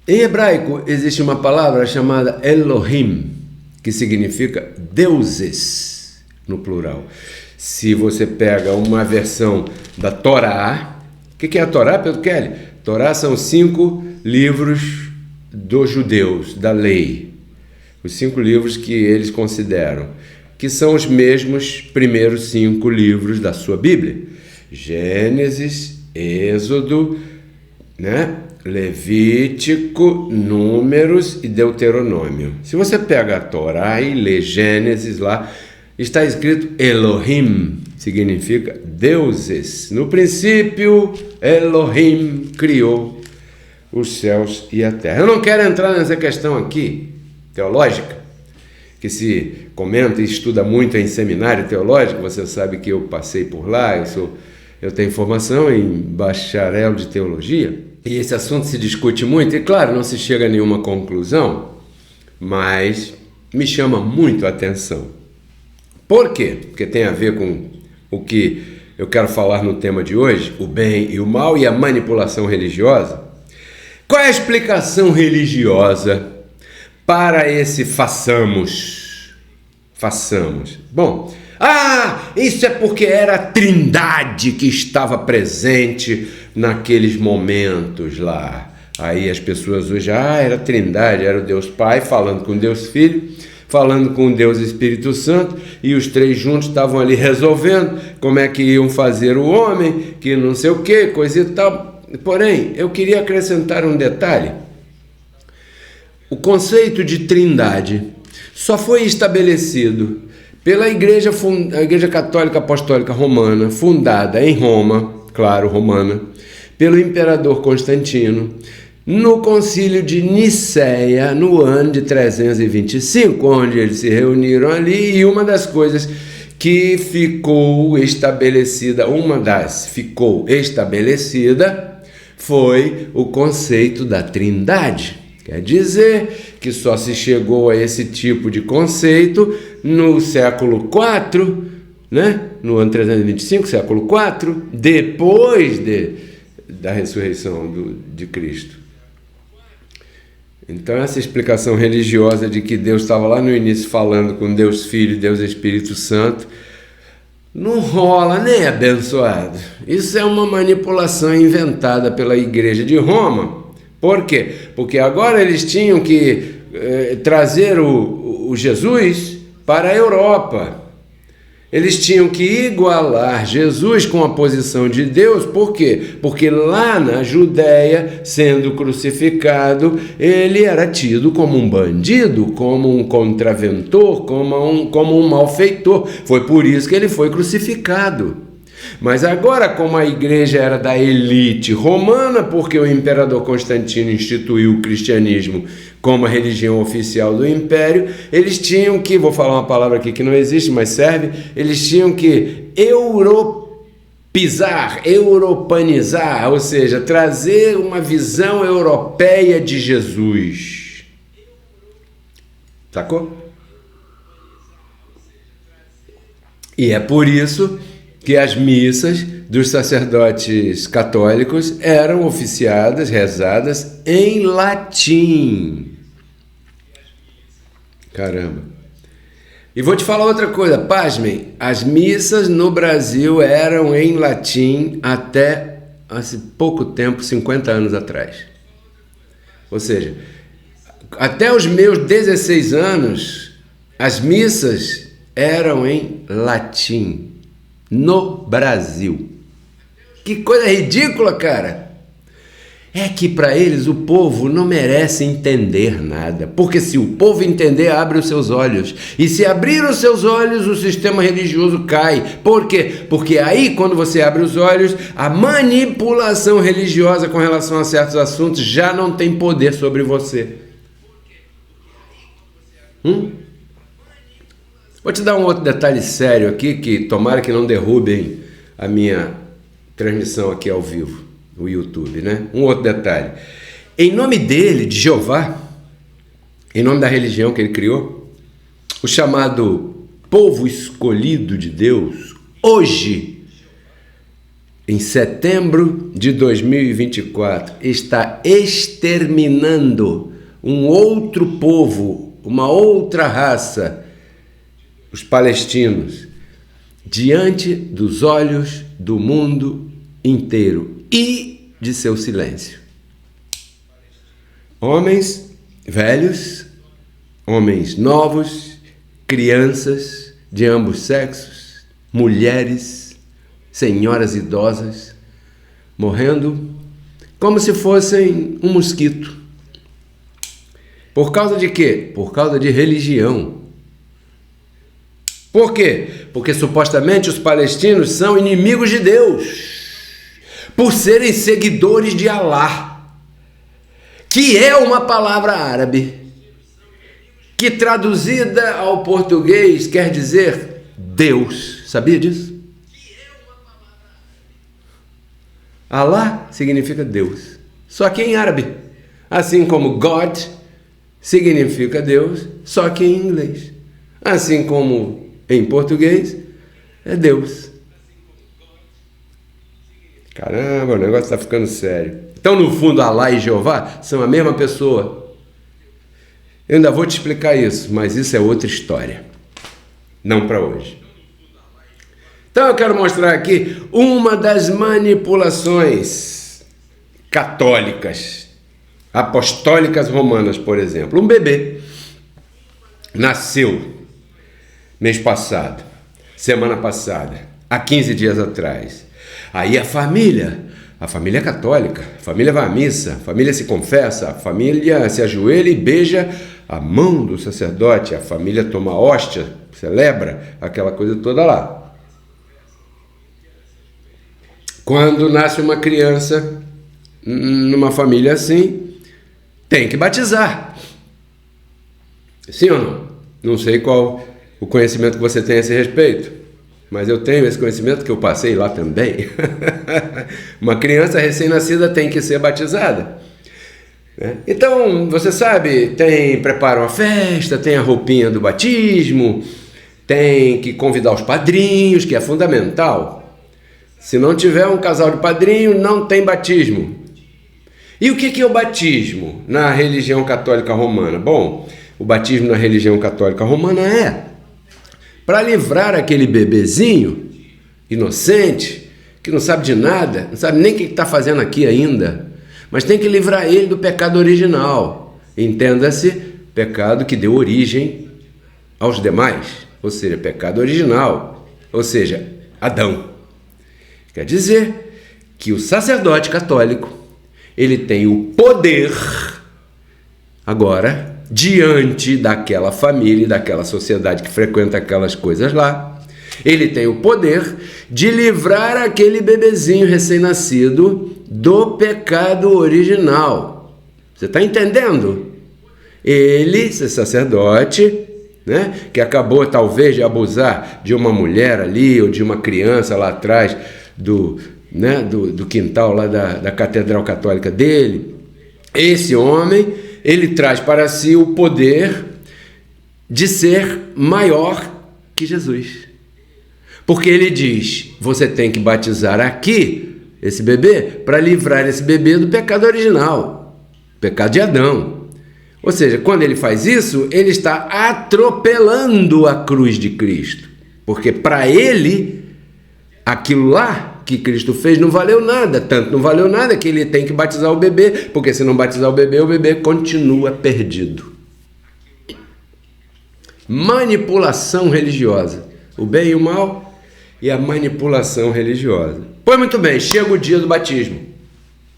Em hebraico existe uma palavra chamada Elohim, que significa deuses, no plural. Se você pega uma versão da Torá, o que é a Torá, Pedro Kelly? Torá são 5 livros dos judeus, da lei. Os 5 livros que eles consideram, que são os mesmos primeiros 5 livros da sua Bíblia. Gênesis, Êxodo, Levítico, Números e Deuteronômio. Se você pega a Torá e lê Gênesis lá, está escrito Elohim, significa deuses. No princípio, Elohim criou os céus e a terra. Eu não quero entrar nessa questão aqui, teológica, que se comenta e estuda muito em seminário teológico. Você sabe que eu passei por lá, eu tenho formação em bacharel de teologia, e esse assunto se discute muito, e claro, não se chega a nenhuma conclusão, mas me chama muito a atenção. Por quê? Porque tem a ver com o que eu quero falar no tema de hoje, o bem e o mal e a manipulação religiosa. Qual é a explicação religiosa para esse façamos? Bom, isso é porque era a Trindade que estava presente naqueles momentos lá. Aí as pessoas hoje, era a Trindade, era o Deus Pai falando com Deus Filho, falando com Deus Espírito Santo, e os 3 juntos estavam ali resolvendo como é que iam fazer o homem, que não sei o que, coisa e tal. Porém, eu queria acrescentar um detalhe. O conceito de Trindade só foi estabelecido pela Igreja Católica Apostólica Romana, fundada em Roma, claro, romana, pelo imperador Constantino, no concílio de Nicéia, no ano de 325, onde eles se reuniram ali, e uma das coisas que ficou estabelecida foi o conceito da Trindade. Quer dizer que só se chegou a esse tipo de conceito no século IV, no ano 325, século IV, depois da ressurreição de Cristo. Então essa explicação religiosa de que Deus estava lá no início falando com Deus Filho e Deus Espírito Santo, não rola, nem abençoado. Isso é uma manipulação inventada pela Igreja de Roma. Por quê? Porque agora eles tinham que trazer o Jesus para a Europa. Eles tinham que igualar Jesus com a posição de Deus. Por quê? Porque lá na Judéia, sendo crucificado, ele era tido como um bandido, como um contraventor, como um malfeitor. Foi por isso que ele foi crucificado. Mas agora, como a igreja era da elite romana, porque o imperador Constantino instituiu o cristianismo como a religião oficial do império, eles tinham que, vou falar uma palavra aqui que não existe, mas serve, eles tinham que europanizar, ou seja, trazer uma visão europeia de Jesus. Sacou? E é por isso que as missas dos sacerdotes católicos eram oficiadas, rezadas em latim. Caramba. E vou te falar outra coisa, pasmem, as missas no Brasil eram em latim até há pouco tempo, 50 anos atrás. Ou seja, até os meus 16 anos, as missas eram em latim. No Brasil. Que coisa ridícula, cara. É que para eles o povo não merece entender nada, porque se o povo entender, abre os seus olhos, e se abrir os seus olhos, o sistema religioso cai. Por quê? Porque aí, quando você abre os olhos, a manipulação religiosa com relação a certos assuntos já não tem poder sobre você. Vou te dar um outro detalhe sério aqui, que tomara que não derrubem a minha transmissão aqui ao vivo, no YouTube, Um outro detalhe. Em nome dele, de Jeová, em nome da religião que ele criou, o chamado povo escolhido de Deus, hoje, em setembro de 2024 está exterminando um outro povo, uma outra raça, os palestinos, diante dos olhos do mundo inteiro e de seu silêncio. Homens velhos, homens novos, crianças de ambos sexos, mulheres, senhoras idosas, morrendo como se fossem um mosquito. Por causa de quê? Por causa de religião. Por quê? Porque supostamente os palestinos são inimigos de Deus, por serem seguidores de Alá, que é uma palavra árabe, que traduzida ao português quer dizer Deus. Sabia disso? Alá significa Deus, só que em árabe. Assim como God significa Deus, só que em inglês. Assim como em português é Deus. Caramba, o negócio está ficando sério. Então, no fundo, Alá e Jeová são a mesma pessoa. Eu ainda vou te explicar isso, mas isso é outra história. Não para hoje. Então, eu quero mostrar aqui uma das manipulações católicas, apostólicas romanas, por exemplo. Um bebê nasceu mês passado, semana passada, há 15 dias atrás. Aí a família é católica, a família vai à missa, a família se confessa, a família se ajoelha e beija a mão do sacerdote, a família toma hóstia, celebra aquela coisa toda lá. Quando nasce uma criança numa família assim, tem que batizar. Sim ou não? Não sei qual o conhecimento que você tem a esse respeito, mas eu tenho esse conhecimento que eu passei lá também. Uma criança recém-nascida tem que ser batizada. Então, você sabe, prepara uma festa, tem a roupinha do batismo, tem que convidar os padrinhos, que é fundamental. Se não tiver um casal de padrinho, não tem batismo. E o que é o batismo na religião católica romana? Bom, o batismo na religião católica romana é para livrar aquele bebezinho inocente, que não sabe de nada, não sabe nem o que está fazendo aqui ainda, mas tem que livrar ele do pecado original. Entenda-se, pecado que deu origem aos demais, ou seja, pecado original, ou seja, Adão. Quer dizer que o sacerdote católico, ele tem o poder, agora, diante daquela família, daquela sociedade que frequenta aquelas coisas lá, ele tem o poder de livrar aquele bebezinho recém-nascido do pecado original. Você está entendendo? Ele, esse sacerdote, que acabou talvez de abusar de uma mulher ali, ou de uma criança lá atrás do quintal lá da catedral católica dele, esse homem, ele traz para si o poder de ser maior que Jesus. Porque ele diz, você tem que batizar aqui esse bebê para livrar esse bebê do pecado original, pecado de Adão. Ou seja, quando ele faz isso, ele está atropelando a cruz de Cristo. Porque para ele, aquilo lá que Cristo fez não valeu nada, tanto não valeu nada que ele tem que batizar o bebê, porque se não batizar o bebê continua perdido. Manipulação religiosa, o bem e o mal e a manipulação religiosa. Pois muito bem, chega o dia do batismo.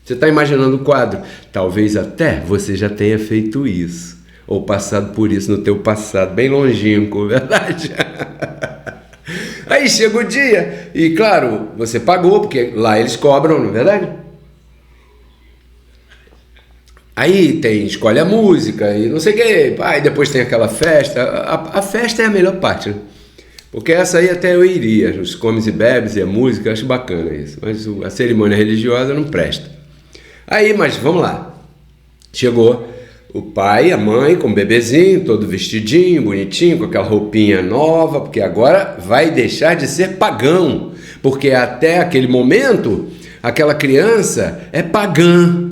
Você está imaginando o quadro? Talvez até você já tenha feito isso, ou passado por isso no teu passado, bem longínquo, verdade? Aí chega o dia e, claro, você pagou, porque lá eles cobram, não é verdade? Aí escolhe a música e não sei o que, aí depois tem aquela festa. A festa é a melhor parte, né? Porque essa aí até eu iria, os comes e bebes e a música, acho bacana isso. Mas a cerimônia religiosa não presta. Aí, mas vamos lá. Chegou o pai, a mãe, com o bebezinho, todo vestidinho, bonitinho, com aquela roupinha nova, porque agora vai deixar de ser pagão. Porque até aquele momento, aquela criança é pagã.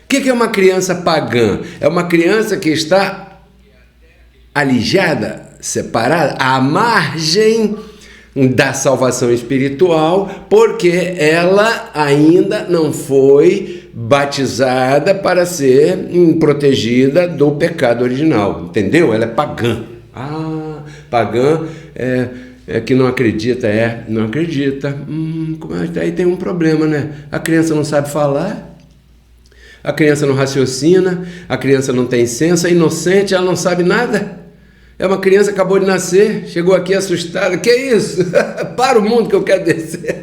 O que é uma criança pagã? É uma criança que está alijada, separada, à margem da salvação espiritual, porque ela ainda não foi batizada para ser protegida do pecado original, entendeu? Ela é pagã. Pagã é que não acredita, não acredita. Aí tem um problema, né? A criança não sabe falar, a criança não raciocina, a criança não tem senso, é inocente, ela não sabe nada. É uma criança que acabou de nascer, chegou aqui assustada, que isso? Para o mundo que eu quero descer.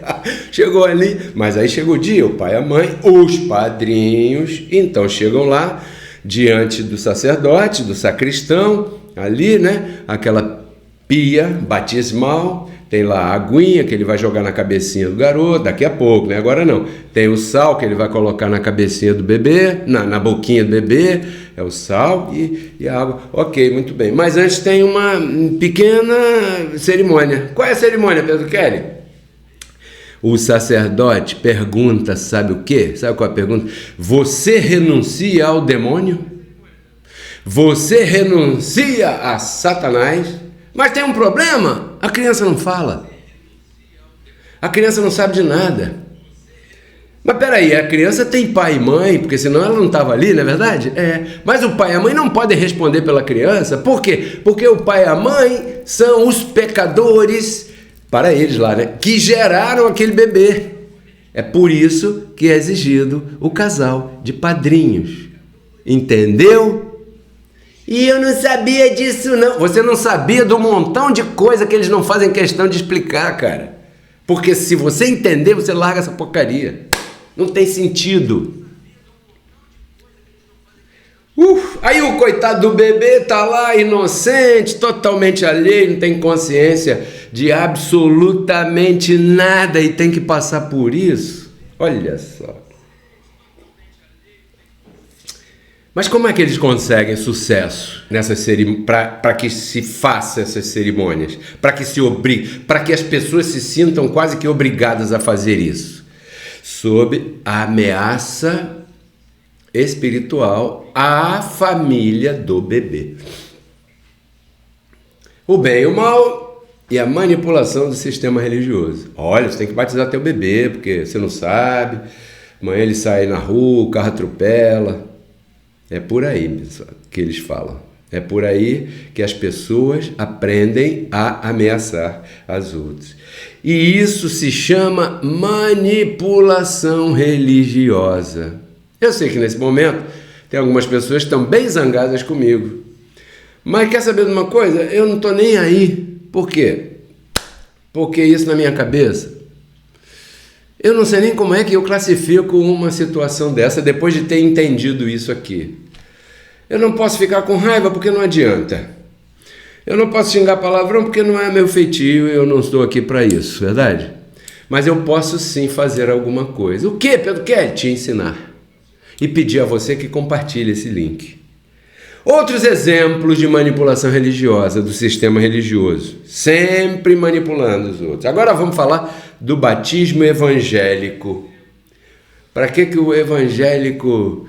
Chegou ali, mas aí chegou o dia, o pai, a mãe, os padrinhos, então chegam lá, diante do sacerdote, do sacristão, ali, né, aquela pia batismal, tem lá a aguinha que ele vai jogar na cabecinha do garoto, daqui a pouco, né? Agora não. Tem o sal que ele vai colocar na cabecinha do bebê, na boquinha do bebê, é o sal e a água. Ok, muito bem. Mas antes tem uma pequena cerimônia. Qual é a cerimônia, Pedro Kelly? O sacerdote pergunta, sabe o quê? Sabe qual é a pergunta? Você renuncia ao demônio? Você renuncia a Satanás? Mas tem um problema, a criança não fala. A criança não sabe de nada. Mas peraí, a criança tem pai e mãe, porque senão ela não estava ali, não é verdade? Mas o pai e a mãe não podem responder pela criança. Por quê? Porque o pai e a mãe são os pecadores, para eles lá, né? Que geraram aquele bebê. É por isso que é exigido o casal de padrinhos. Entendeu? E eu não sabia disso, não. Você não sabia do montão de coisa que eles não fazem questão de explicar, cara. Porque se você entender, você larga essa porcaria. Não tem sentido. Aí o coitado do bebê tá lá, inocente, totalmente alheio, não tem consciência de absolutamente nada e tem que passar por isso. Olha só. Mas como é que eles conseguem sucesso nessas para que se faça essas cerimônias? Para que se obrigue, para que as pessoas se sintam quase que obrigadas a fazer isso? Sob a ameaça espiritual à família do bebê. O bem e o mal e a manipulação do sistema religioso. Olha, você tem que batizar teu bebê, porque você não sabe. Amanhã ele sai na rua, o carro atropela. É por aí, pessoal, que eles falam. É por aí que as pessoas aprendem a ameaçar as outras. E isso se chama manipulação religiosa. Eu sei que nesse momento tem algumas pessoas que estão bem zangadas comigo. Mas quer saber de uma coisa? Eu não estou nem aí. Por quê? Porque isso na minha cabeça. Eu não sei nem como é que eu classifico uma situação dessa depois de ter entendido isso aqui. Eu não posso ficar com raiva porque não adianta. Eu não posso xingar palavrão porque não é meu feitio e eu não estou aqui para isso, verdade? Mas eu posso sim fazer alguma coisa. O que, Pedro quer? Te ensinar. E pedir a você que compartilhe esse link. Outros exemplos de manipulação religiosa do sistema religioso, sempre manipulando os outros. Agora vamos falar do batismo evangélico. Para que o evangélico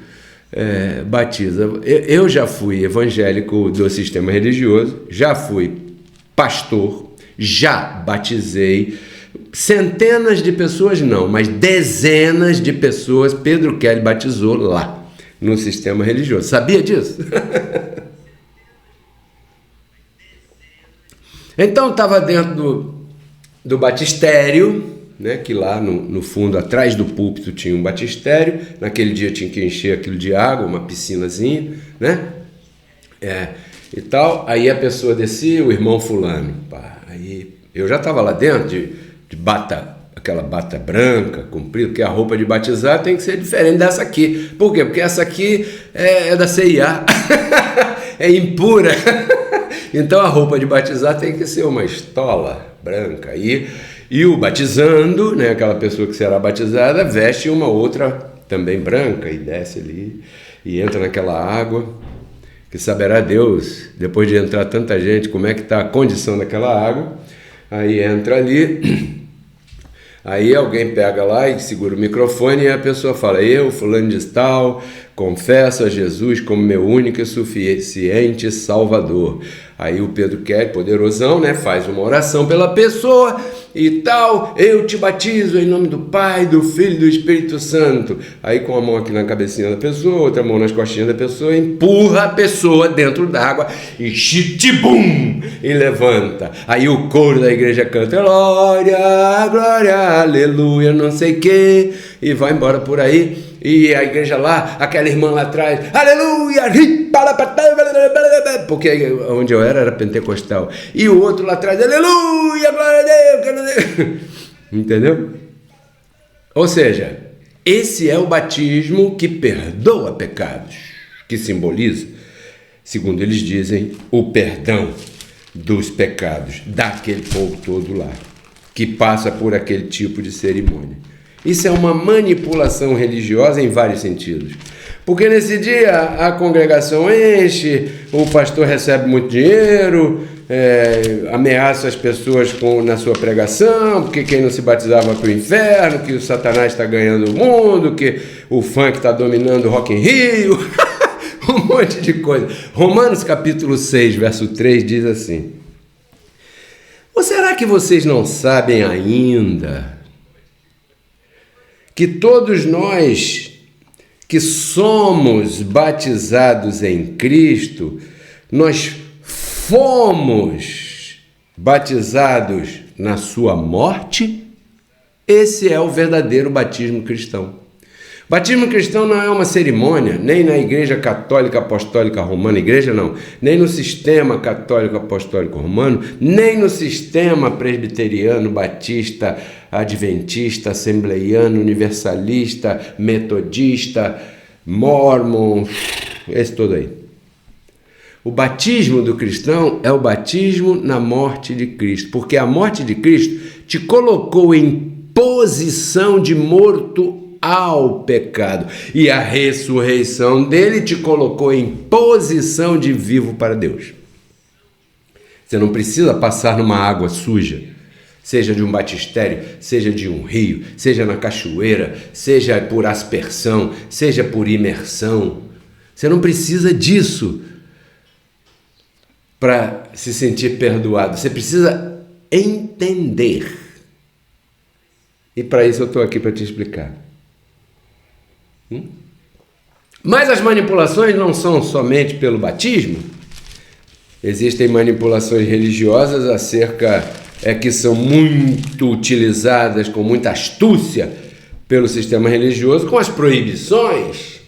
batiza? Eu já fui evangélico do sistema religioso, já fui pastor, já batizei centenas de pessoas, não, mas dezenas de pessoas. Pedro Kelly batizou lá no sistema religioso. Sabia disso? Então estava dentro do batistério, né, que lá no fundo, atrás do púlpito, tinha um batistério. Naquele dia tinha que encher aquilo de água, uma piscinazinha, né? E tal. Aí a pessoa descia, o irmão fulano. Aí eu já estava lá dentro de bata, aquela bata branca, comprida, porque a roupa de batizar tem que ser diferente dessa aqui. Por quê? Porque essa aqui é da CIA, é impura. Então a roupa de batizar tem que ser uma estola branca. E o batizando, né, aquela pessoa que será batizada, veste uma outra também branca e desce ali e entra naquela água, que saberá Deus, depois de entrar tanta gente, como é que está a condição daquela água. Aí entra ali. Aí alguém pega lá e segura o microfone e a pessoa fala: eu, fulano de tal, confesso a Jesus como meu único e suficiente Salvador. Aí o Pedro Kelly, poderosão, né, faz uma oração pela pessoa e tal: eu te batizo em nome do Pai, do Filho e do Espírito Santo. Aí com a mão aqui na cabecinha da pessoa, outra mão nas costinhas da pessoa, empurra a pessoa dentro d'água e chitibum, e levanta. Aí o coro da igreja canta: glória, glória, aleluia, não sei o que, e vai embora por aí. E a igreja lá, aquela irmã lá atrás: aleluia, porque onde eu era pentecostal, e o outro lá atrás: aleluia, glória a Deus. Entendeu? Ou seja, esse é o batismo que perdoa pecados, que simboliza, segundo eles dizem, o perdão dos pecados daquele povo todo lá, que passa por aquele tipo de cerimônia. Isso é uma manipulação religiosa em vários sentidos. Porque nesse dia a congregação enche, o pastor recebe muito dinheiro, ameaça as pessoas na sua pregação, porque quem não se batizava vai para o inferno, que o Satanás está ganhando o mundo, que o funk está dominando o Rock in Rio, um monte de coisa. Romanos capítulo 6, verso 3 diz assim: ou será que vocês não sabem ainda que todos nós que somos batizados em Cristo, nós fomos batizados na sua morte? Esse é o verdadeiro batismo cristão. Batismo cristão não é uma cerimônia, nem na Igreja Católica Apostólica Romana, igreja não, nem no sistema católico apostólico romano, nem no sistema presbiteriano, batista, adventista, assembleiano, universalista, metodista, mormon, esse todo aí. O batismo do cristão é o batismo na morte de Cristo, porque a morte de Cristo te colocou em posição de morto ao pecado, e a ressurreição dele te colocou em posição de vivo para Deus. Você não precisa passar numa água suja, seja de um batistério, seja de um rio, seja na cachoeira, seja por aspersão, seja por imersão. Você não precisa disso para se sentir perdoado. Você precisa entender. E para isso eu estou aqui para te explicar. Mas as manipulações não são somente pelo batismo. Existem manipulações religiosas que são muito utilizadas com muita astúcia pelo sistema religioso, com as proibições.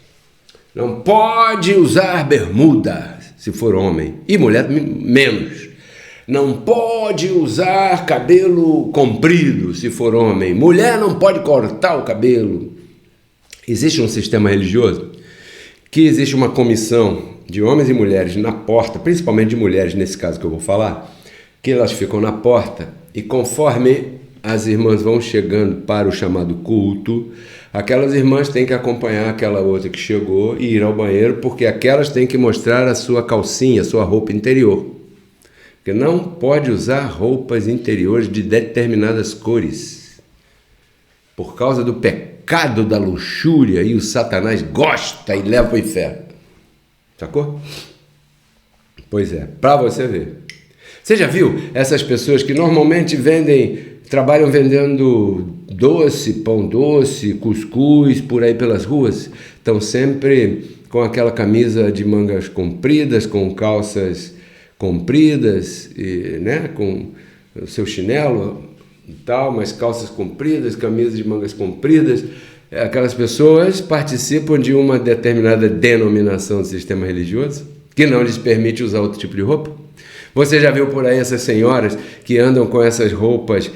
Não pode usar bermuda se for homem, e mulher menos. Não pode usar cabelo comprido se for homem. Mulher não pode cortar o cabelo. Existe um sistema religioso que existe uma comissão de homens e mulheres na porta, principalmente de mulheres nesse caso que eu vou falar, que elas ficam na porta e conforme as irmãs vão chegando para o chamado culto, aquelas irmãs têm que acompanhar aquela outra que chegou e ir ao banheiro, porque aquelas têm que mostrar a sua calcinha, a sua roupa interior. Porque não pode usar roupas interiores de determinadas cores, por causa do pecado da luxúria, e o Satanás gosta e leva para o inferno. Sacou? Pois é, para você ver. Você já viu essas pessoas que normalmente trabalham vendendo doce, pão doce, cuscuz, por aí pelas ruas? Estão sempre com aquela camisa de mangas compridas, com calças compridas, né, com o seu chinelo e tal, mas calças compridas, camisas de mangas compridas. Aquelas pessoas participam de uma determinada denominação do sistema religioso que não lhes permite usar outro tipo de roupa. Você já viu por aí essas senhoras que andam com essas roupas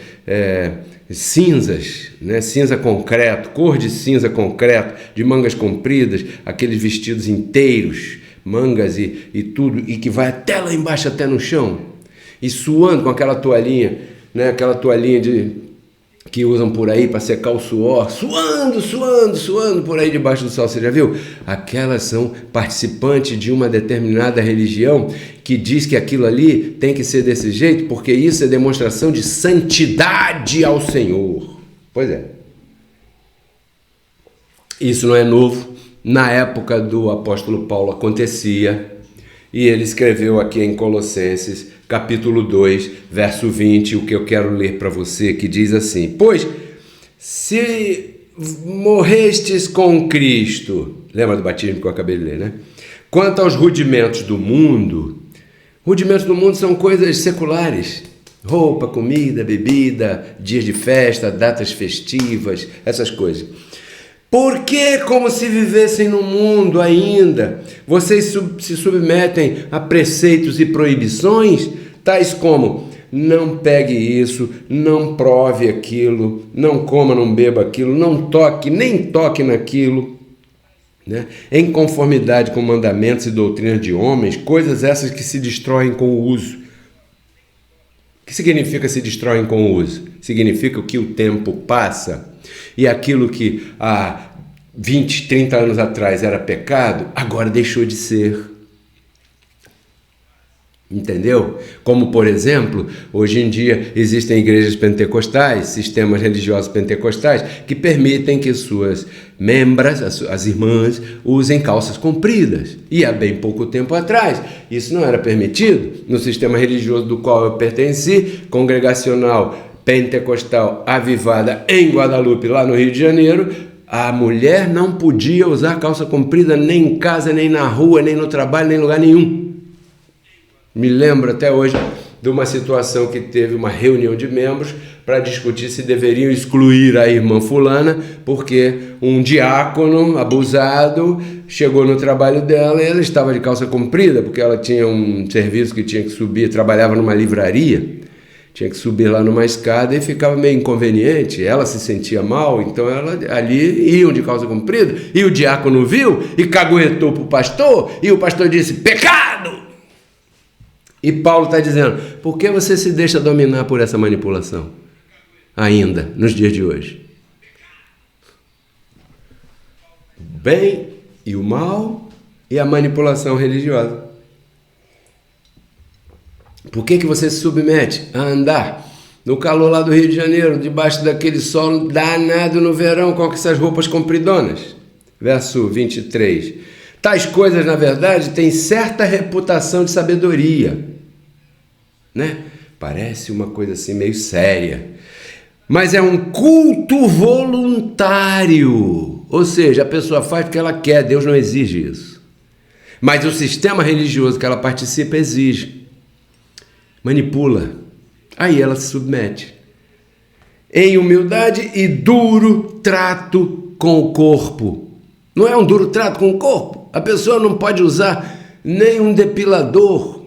cinzas, né? Cinza concreto, cor de cinza concreto, de mangas compridas, aqueles vestidos inteiros, mangas e tudo, e que vai até lá embaixo, até no chão, e suando com aquela toalhinha, né? Aquela toalhinha que usam por aí para secar o suor, suando por aí debaixo do sol. Você já viu? Aquelas são participantes de uma determinada religião que diz que aquilo ali tem que ser desse jeito, porque isso é demonstração de santidade ao Senhor. Pois é. Isso não é novo. Na época do apóstolo Paulo acontecia, e ele escreveu aqui em Colossenses, capítulo 2, verso 20, o que eu quero ler para você, que diz assim: pois, se morrestes com Cristo, lembra do batismo que eu acabei de ler, né? Quanto aos rudimentos do mundo são coisas seculares, roupa, comida, bebida, dias de festa, datas festivas, essas coisas. Porque, como se vivessem no mundo ainda, vocês se submetem a preceitos e proibições, tais como: não pegue isso, não prove aquilo, não coma, não beba aquilo, não toque, nem toque naquilo, né? Em conformidade com mandamentos e doutrinas de homens, coisas essas que se destroem com o uso. O que significa se destroem com o uso? Significa que o tempo passa e aquilo que há 20, 30 anos atrás era pecado, agora deixou de ser. Entendeu? Como, por exemplo, hoje em dia existem igrejas pentecostais, sistemas religiosos pentecostais, que permitem que suas membras, as irmãs, usem calças compridas. E há bem pouco tempo atrás, isso não era permitido. No sistema religioso do qual eu pertenci, congregacional pentecostal avivada em Guadalupe, lá no Rio de Janeiro, a mulher não podia usar calça comprida nem em casa, nem na rua, nem no trabalho, nem em lugar nenhum. Me lembro até hoje de uma situação que teve uma reunião de membros para discutir se deveriam excluir a irmã fulana, porque um diácono abusado chegou no trabalho dela e ela estava de calça comprida, porque ela tinha um serviço que tinha que subir, trabalhava numa livraria, tinha que subir lá numa escada e ficava meio inconveniente, ela se sentia mal, então ela ali iam de calça comprida, e o diácono viu e caguetou para o pastor, e o pastor disse: pecado! E Paulo está dizendo: por que você se deixa dominar por essa manipulação? Ainda, nos dias de hoje. O bem e o mal e a manipulação religiosa. Por que você se submete a andar no calor lá do Rio de Janeiro, debaixo daquele sol danado no verão, com essas roupas compridonas? Verso 23. Tais coisas, na verdade, têm certa reputação de sabedoria, né? Parece uma coisa assim meio séria, mas é um culto voluntário, ou seja, a pessoa faz porque ela quer, Deus não exige isso, mas o sistema religioso que ela participa exige, manipula, aí ela se submete, em humildade e duro trato com o corpo. Não é um duro trato com o corpo, a pessoa não pode usar nem um depilador.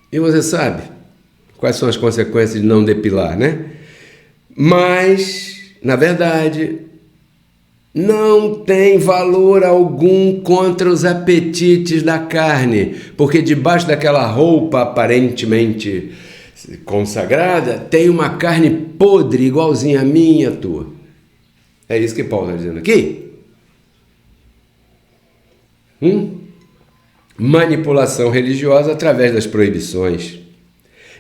E você sabe quais são as consequências de não depilar, né? Mas, na verdade, não tem valor algum contra os apetites da carne, porque debaixo daquela roupa aparentemente consagrada tem uma carne podre, igualzinha a minha e a tua. É isso que Paulo está dizendo aqui. Manipulação religiosa através das proibições.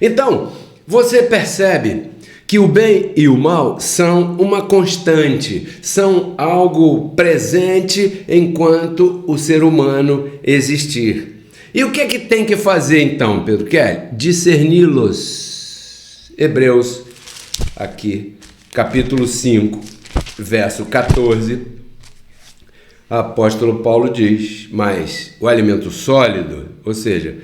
Então, você percebe que o bem e o mal são uma constante, são algo presente enquanto o ser humano existir. E o que é que tem que fazer então, Pedro Kelly? Discerni-los. Hebreus, aqui, capítulo 5, verso 14. Apóstolo Paulo diz: mas o alimento sólido, ou seja,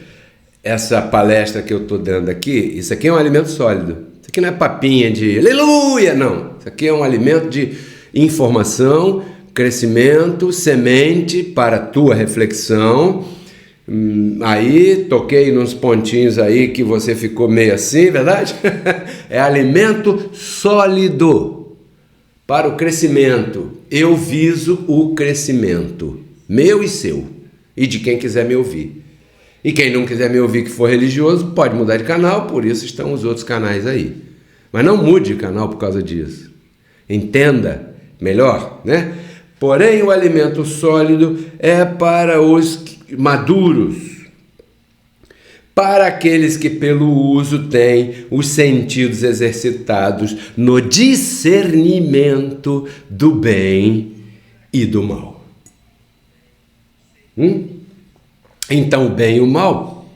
essa palestra que eu estou dando aqui, isso aqui é um alimento sólido. Isso aqui não é papinha de aleluia, não. Isso aqui é um alimento de informação, crescimento, semente para a tua reflexão. Aí toquei nos pontinhos aí que você ficou meio assim, verdade? É alimento sólido para o crescimento. Eu viso o crescimento, meu e seu, e de quem quiser me ouvir. E quem não quiser me ouvir que for religioso, pode mudar de canal, por isso estão os outros canais aí. Mas não mude de canal por causa disso. Entenda melhor, né? Porém, o alimento sólido é para os maduros, para aqueles que pelo uso têm os sentidos exercitados no discernimento do bem e do mal. Então, o bem e o mal,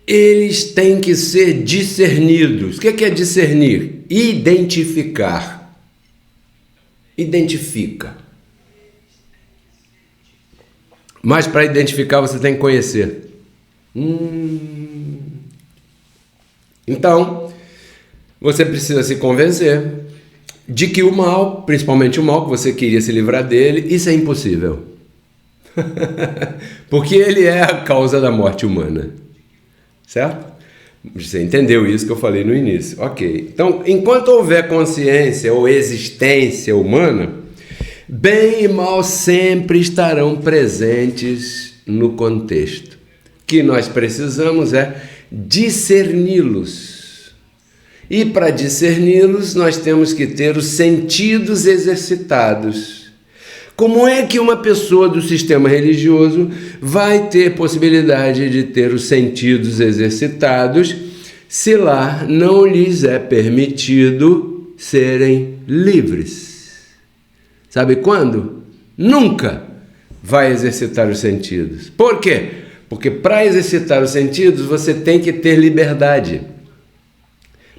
eles têm que ser discernidos. O que é discernir? Identificar. Identifica. Mas para identificar você tem que conhecer. Então, você precisa se convencer de que o mal, principalmente o mal que você queria se livrar dele, isso é impossível. Porque ele é a causa da morte humana. Certo? Você entendeu isso que eu falei no início. Ok. Então, enquanto houver consciência ou existência humana, bem e mal sempre estarão presentes no contexto. O que nós precisamos é discerni-los. E para discerni-los, nós temos que ter os sentidos exercitados. Como é que uma pessoa do sistema religioso vai ter possibilidade de ter os sentidos exercitados se lá não lhes é permitido serem livres? Sabe quando? Nunca vai exercitar os sentidos. Por quê? Porque para exercitar os sentidos você tem que ter liberdade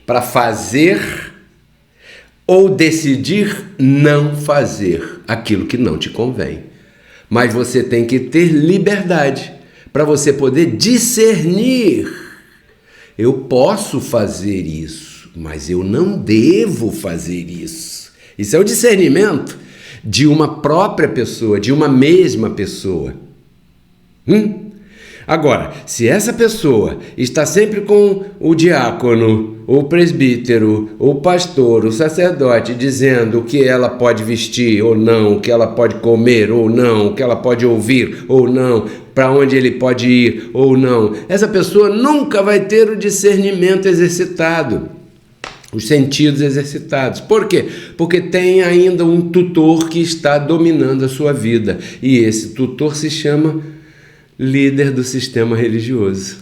para fazer ou decidir não fazer aquilo que não te convém. Mas você tem que ter liberdade para você poder discernir. Eu posso fazer isso, mas eu não devo fazer isso. Isso é o discernimento de uma própria pessoa, de uma mesma pessoa. Agora, se essa pessoa está sempre com o diácono, o presbítero, o pastor, o sacerdote dizendo o que ela pode vestir ou não, o que ela pode comer ou não, o que ela pode ouvir ou não, para onde ele pode ir ou não, essa pessoa nunca vai ter o discernimento exercitado, os sentidos exercitados. Por quê? Porque tem ainda um tutor que está dominando a sua vida, e esse tutor se chama líder do sistema religioso.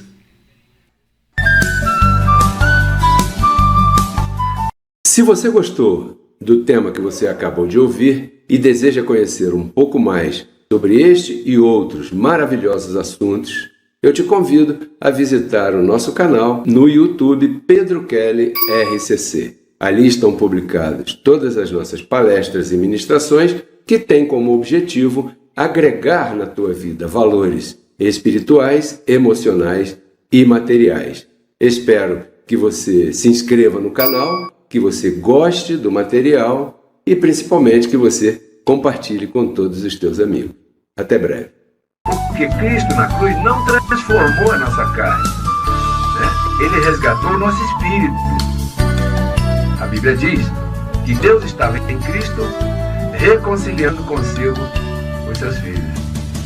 Se você gostou do tema que você acabou de ouvir e deseja conhecer um pouco mais sobre este e outros maravilhosos assuntos, eu te convido a visitar o nosso canal no YouTube Pedro Kelly RCC. Ali estão publicadas todas as nossas palestras e ministrações que têm como objetivo agregar na tua vida valores espirituais, emocionais e materiais. Espero que você se inscreva no canal, que você goste do material e principalmente que você compartilhe com todos os teus amigos. Até breve. Porque Cristo na cruz não transformou a nossa carne, né? Ele resgatou o nosso espírito. A Bíblia diz que Deus estava em Cristo reconciliando consigo os seus filhos,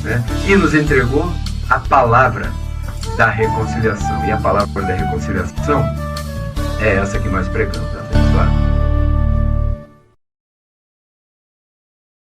né? E nos entregou a palavra da reconciliação. E a palavra da reconciliação é essa que nós pregamos, abençoado.